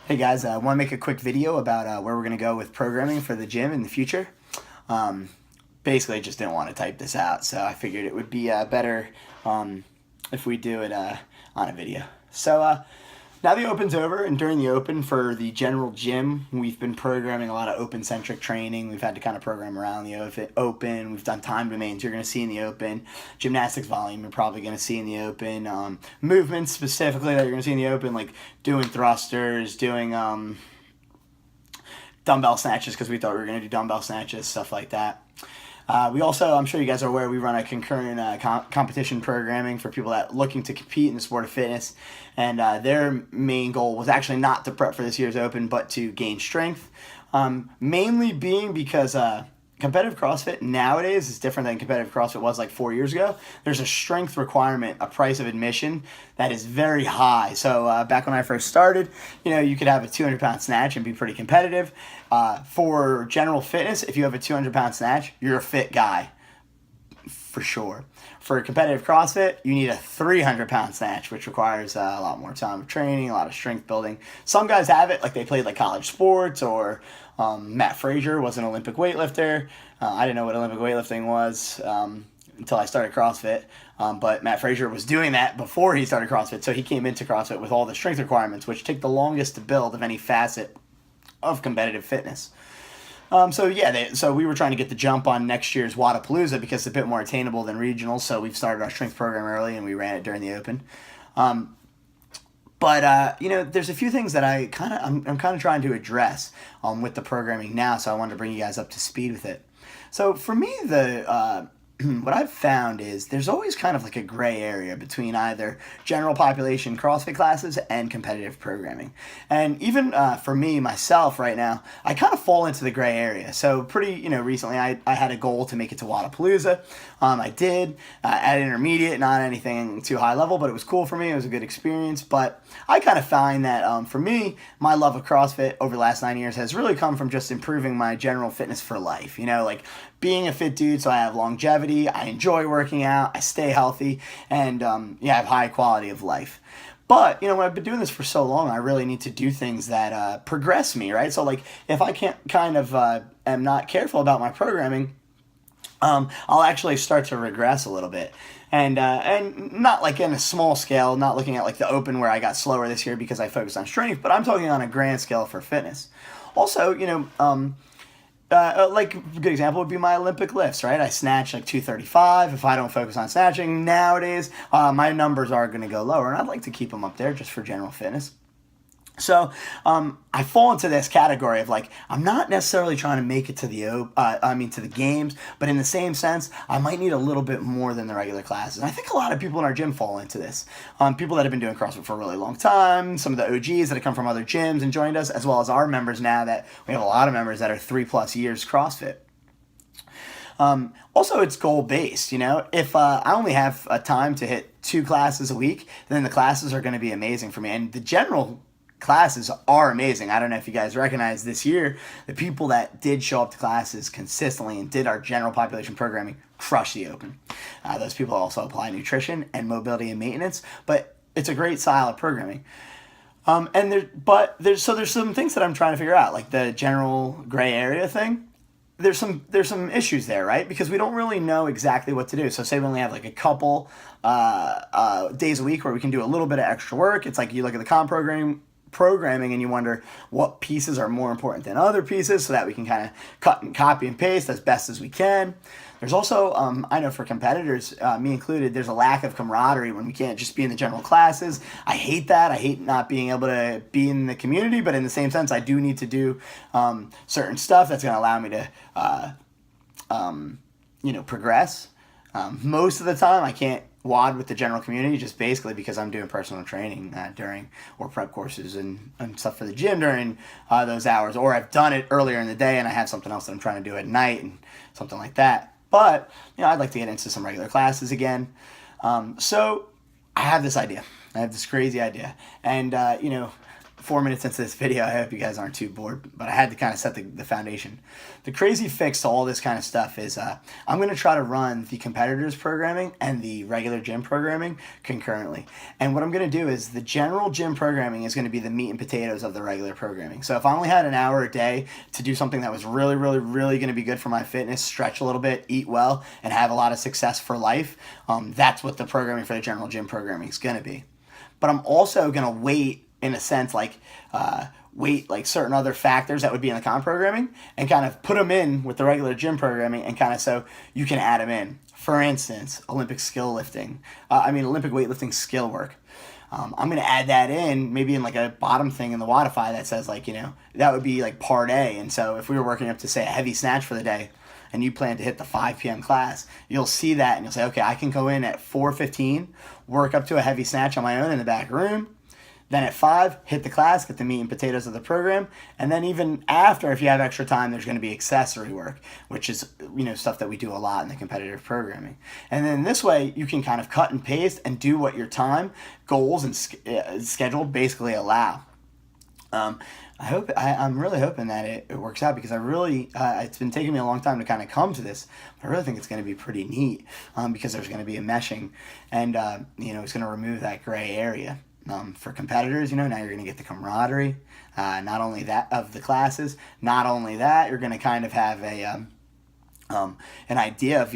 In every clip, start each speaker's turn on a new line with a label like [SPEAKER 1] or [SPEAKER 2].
[SPEAKER 1] Hey guys, I want to make a quick video about where we're going to go with programming for the gym in the future. Um, Basically, I just didn't want to type this out, so I figured it would be better if we do it on a video. So now the Open's over, and during the Open for the general gym, we've been programming a lot of Open-centric training. We've had to kind of program around the Open. We've done time domains you're going to see in the Open. Gymnastics volume you're probably going to see in the Open. Movements specifically that you're going to see in the Open, like doing thrusters, doing dumbbell snatches, because we thought we were going to do dumbbell snatches, stuff like that. We also, I'm sure you guys are aware, we run a concurrent competition programming for people that are looking to compete in the sport of fitness. And their main goal was actually not to prep for this year's Open, but to gain strength. Mainly being because competitive CrossFit nowadays is different than competitive CrossFit was like 4 years ago. There's a strength requirement, a price of admission that is very high. So back when I first started, you could have a 200-pound snatch and be pretty competitive. For general fitness, if you have a 200-pound snatch, you're a fit guy for sure. For competitive CrossFit, you need a 300-pound snatch, which requires a lot more time of training, a lot of strength building. Some guys have it, like they played like college sports, or Matt Frazier was an Olympic weightlifter. I didn't know what Olympic weightlifting was until I started CrossFit. But Matt Frazier was doing that before he started CrossFit, so he came into CrossFit with all the strength requirements, which take the longest to build of any facet of competitive fitness. So we were trying to get the jump on next year's Wadapalooza because it's a bit more attainable than regionals. So we've started our strength program early and we ran it during the Open. There's a few things that I'm kind of trying to address with the programming now. So I wanted to bring you guys up to speed with it. So for me, what I've found is there's always kind of like a gray area between either general population CrossFit classes and competitive programming. And even for me, myself right now, I kind of fall into the gray area. So recently I had a goal to make it to Wadapalooza. I did at intermediate, not anything too high level, but it was cool for me. It was a good experience. But I kind of find that for me, my love of CrossFit over the last 9 years has really come from just improving my general fitness for life. Like being a fit dude, so I have longevity, I enjoy working out, I stay healthy, and I have high quality of life. But, when I've been doing this for so long, I really need to do things that progress me, right? So, like, if I can't am not careful about my programming, I'll actually start to regress a little bit. And not like in a small scale, not looking at like the Open where I got slower this year because I focused on strength, but I'm talking on a grand scale for fitness. Also, like a good example would be my Olympic lifts, right? I snatch like 235. If I don't focus on snatching nowadays, my numbers are going to go lower, and I'd like to keep them up there just for general fitness. So I fall into this category of like I'm not necessarily trying to make it to the games, but in the same sense, I might need a little bit more than the regular classes. And I think a lot of people in our gym fall into this. People that have been doing CrossFit for a really long time, some of the OGs that have come from other gyms and joined us, as well as our members now that we have a lot of members that are 3+ years CrossFit. Also, it's goal-based, If I only have time to hit 2 classes a week, then the classes are going to be amazing for me. And the general classes are amazing. I don't know if you guys recognize this year, the people that did show up to classes consistently and did our general population programming crushed the Open. Those people also apply nutrition and mobility and maintenance, but it's a great style of programming. There's some things that I'm trying to figure out, like the general gray area thing. There's some issues there, right? Because we don't really know exactly what to do. So say we only have like a couple days a week where we can do a little bit of extra work. It's like you look at the programming and you wonder what pieces are more important than other pieces so that we can kind of cut and copy and paste as best as we can. There's also, I know for competitors, me included, there's a lack of camaraderie when we can't just be in the general classes. I hate that. I hate not being able to be in the community, but in the same sense, I do need to do certain stuff that's going to allow me to, progress. Most of the time, I can't WOD with the general community just basically because I'm doing personal training during or prep courses and stuff for the gym during those hours, or I've done it earlier in the day and I have something else that I'm trying to do at night and something like that. But I'd like to get into some regular classes again. So I have this idea. I have this crazy idea, and 4 minutes into this video. I hope you guys aren't too bored, but I had to kind of set the foundation. The crazy fix to all this kind of stuff is I'm going to try to run the competitors programming and the regular gym programming concurrently. And what I'm going to do is the general gym programming is going to be the meat and potatoes of the regular programming. So if I only had an hour a day to do something that was really, really, really going to be good for my fitness, stretch a little bit, eat well, and have a lot of success for life, that's what the programming for the general gym programming is going to be. But I'm also going to weight, in a sense, like certain other factors that would be in the comp programming and kind of put them in with the regular gym programming, and kind of so you can add them in. For instance, Olympic weightlifting skill work. I'm going to add that in maybe in like a bottom thing in the Wodify that says like, that would be like part A. And so if we were working up to say a heavy snatch for the day and you plan to hit the 5 p.m. class, you'll see that and you'll say, okay, I can go in at 4:15, work up to a heavy snatch on my own in the back room. Then at 5, hit the class, get the meat and potatoes of the program. And then even after, if you have extra time, there's going to be accessory work, which is, stuff that we do a lot in the competitive programming. And then this way, you can kind of cut and paste and do what your time, goals, and schedule basically allow. I'm really hoping that it works out, because it's been taking me a long time to kind of come to this, but I really think it's going to be pretty neat, because there's going to be a meshing, and, it's going to remove that gray area. For competitors, now you're going to get the camaraderie, not only that of the classes, not only that, you're going to kind of have an idea of,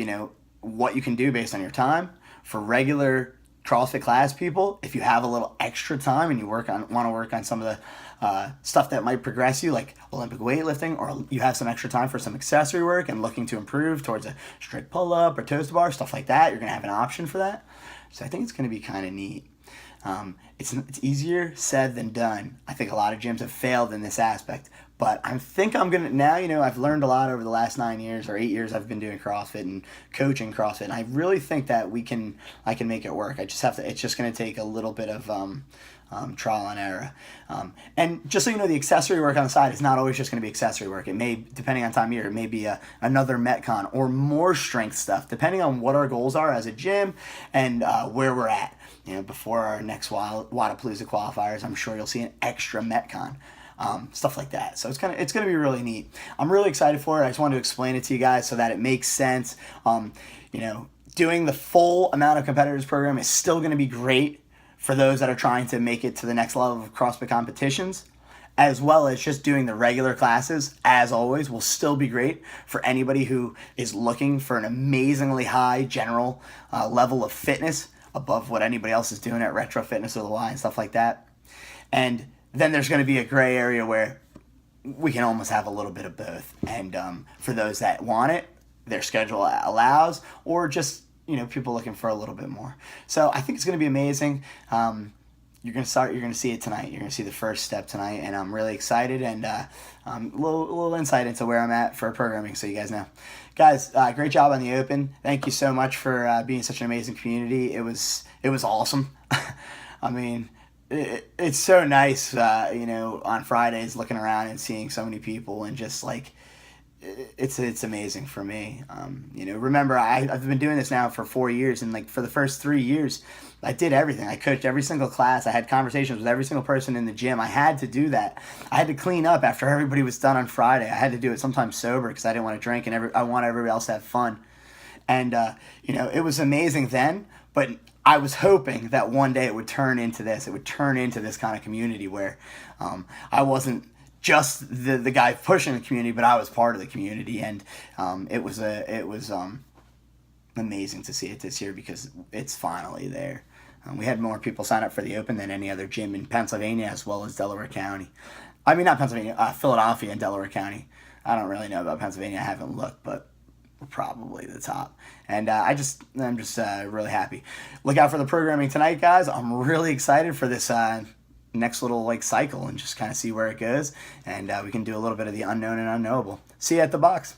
[SPEAKER 1] what you can do based on your time. For regular CrossFit class people, if you have a little extra time and you want to work on some of the stuff that might progress you, like Olympic weightlifting, or you have some extra time for some accessory work and looking to improve towards a strict pull-up or toes to bar, stuff like that, you're going to have an option for that. So I think it's going to be kind of neat. It's easier said than done. I think a lot of gyms have failed in this aspect, but I think I'm going to, now, I've learned a lot over the last 9 years or 8 years I've been doing CrossFit and coaching CrossFit, and I really think that I can make it work. It's just going to take a little bit of, trial and error. And just so you know, the accessory work on the side is not always just going to be accessory work. It may, depending on time of year, it may be another Metcon or more strength stuff, depending on what our goals are as a gym and where we're at. Before our next Wadapalooza qualifiers, I'm sure you'll see an extra Metcon. Stuff like that. So it's gonna be really neat. I'm really excited for it. I just wanted to explain it to you guys so that it makes sense. Doing the full amount of competitors program is still going to be great for those that are trying to make it to the next level of CrossFit competitions, as well as just doing the regular classes, as always, will still be great for anybody who is looking for an amazingly high general level of fitness above what anybody else is doing at Retro Fitness or the Y and stuff like that. And then there's going to be a gray area where we can almost have a little bit of both. And for those that want it, their schedule allows, or just, people looking for a little bit more. So I think it's going to be amazing. You're going to see it tonight. You're going to see the first step tonight, and I'm really excited, and a little insight into where I'm at for programming, so you guys know. Guys, great job on the Open. Thank you so much for being such an amazing community. It was awesome. I mean, it's so nice, on Fridays looking around and seeing so many people, and just like, it's amazing for me. Remember, I've been doing this now for 4 years, and like for the first 3 years, I did everything. I coached every single class. I had conversations with every single person in the gym. I had to do that. I had to clean up after everybody was done on Friday. I had to do it sometimes sober because I didn't want to drink, and I want everybody else to have fun. And, it was amazing then, but I was hoping that one day it would turn into this. It would turn into this kind of community where I wasn't just the guy pushing the community, but I was part of the community, and it was amazing to see it this year because it's finally there. We had more people sign up for the Open than any other gym in Pennsylvania, as well as Delaware County. I mean, not Pennsylvania, Philadelphia and Delaware County. I don't really know about Pennsylvania. I haven't looked, but we're probably the top. And I'm just really happy. Look out for the programming tonight, guys. I'm really excited for this next little cycle, and just kind of see where it goes. And we can do a little bit of the unknown and unknowable. See you at the box.